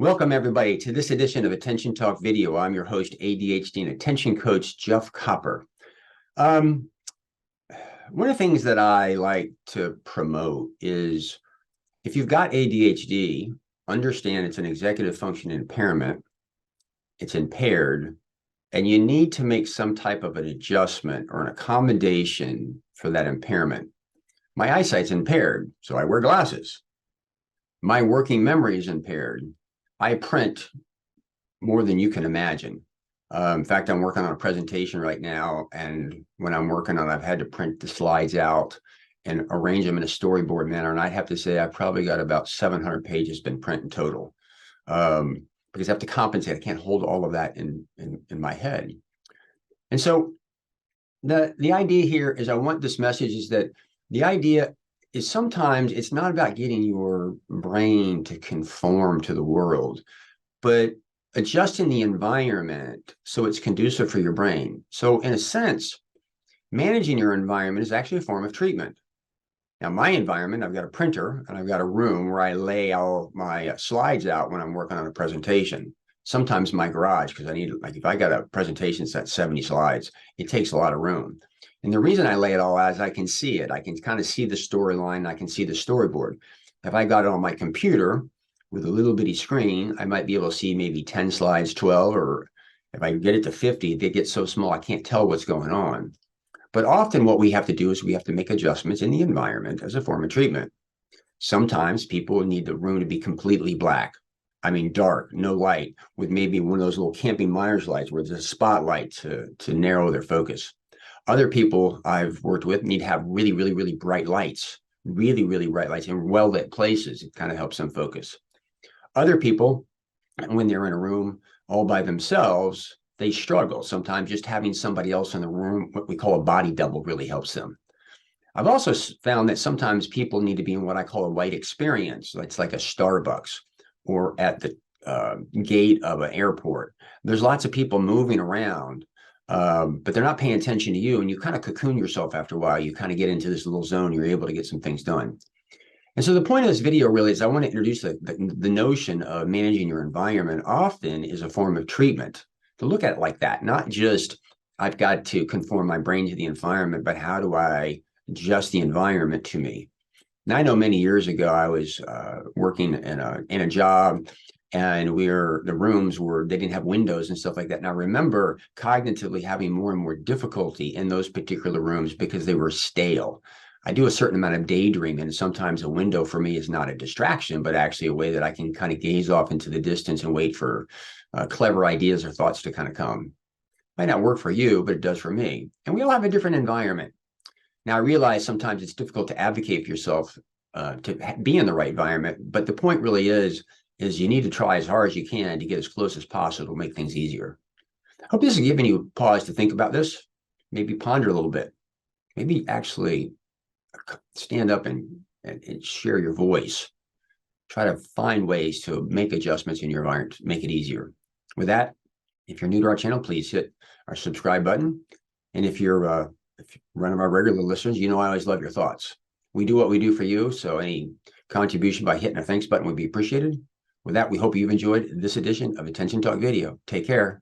Welcome, everybody, to this edition of Attention Talk Video. I'm your host, ADHD and Attention Coach, Jeff Copper. One of the things that I like to promote is if you've got ADHD, understand it's an executive function impairment, it's impaired, and you need to make some type of an adjustment or an accommodation for that impairment. My eyesight's impaired, so I wear glasses. My working memory is impaired. I print more than you can imagine. In fact, I'm working on a presentation right now, and when I'm working on it, I've had to print the slides out and arrange them in a storyboard manner. And I'd have to say I've probably got about 700 pages been print in total, because I have to compensate. I can't hold all of that in my head. And so the idea here is I want this message is that the idea is sometimes it's not about getting your brain to conform to the world, but adjusting the environment so it's conducive for your brain. So in a sense, managing your environment is actually a form of treatment. Now, my environment, I've got a printer and I've got a room where I lay all my slides out when I'm working on a presentation. Sometimes my garage, because I need, like, if I got a presentation that's 70 slides, it takes a lot of room. And the reason I lay it all out is I can see it. I can kind of see the storyline. I can see the storyboard. If I got it on my computer with a little bitty screen, I might be able to see maybe 10 slides, 12, or if I get it to 50, they get so small I can't tell what's going on. But often what we have to do is we have to make adjustments in the environment as a form of treatment. Sometimes people need the room to be completely black. I mean, dark, no light, with maybe one of those little camping Myers lights where there's a spotlight to narrow their focus. Other people I've worked with need to have really, really, really bright lights, really, really bright lights in well-lit places. It kind of helps them focus. Other people, when they're in a room all by themselves, they struggle. Sometimes just having somebody else in the room, what we call a body double, really helps them. I've also found that sometimes people need to be in what I call a white experience. It's like a Starbucks or at the gate of an airport. There's lots of people moving around, but they're not paying attention to you, and you kind of cocoon yourself after a while. You kind of get into this little zone. You're able to get some things done. And so the point of this video really is I want to introduce the notion of managing your environment often is a form of treatment, to look at it like that, not just I've got to conform my brain to the environment, but how do I adjust the environment to me? Now, I know many years ago, I was working in a job, and the rooms they didn't have windows and stuff like that. And I remember cognitively having more and more difficulty in those particular rooms because they were stale. I do a certain amount of daydreaming, and sometimes a window for me is not a distraction, but actually a way that I can kind of gaze off into the distance and wait for clever ideas or thoughts to kind of come. Might not work for you, but it does for me. And we all have a different environment. Now, I realize sometimes it's difficult to advocate for yourself to be in the right environment, but the point really is you need to try as hard as you can to get as close as possible to make things easier. I hope this is giving you pause to think about this, maybe ponder a little bit, maybe actually stand up and share your voice. Try to find ways to make adjustments in your environment to make it easier. With that, if you're new to our channel, please hit our subscribe button. And if you're one of our regular listeners, you know I always love your thoughts. We do what we do for you, so any contribution by hitting a thanks button would be appreciated. With that, we hope you've enjoyed this edition of Attention Talk Video. Take care.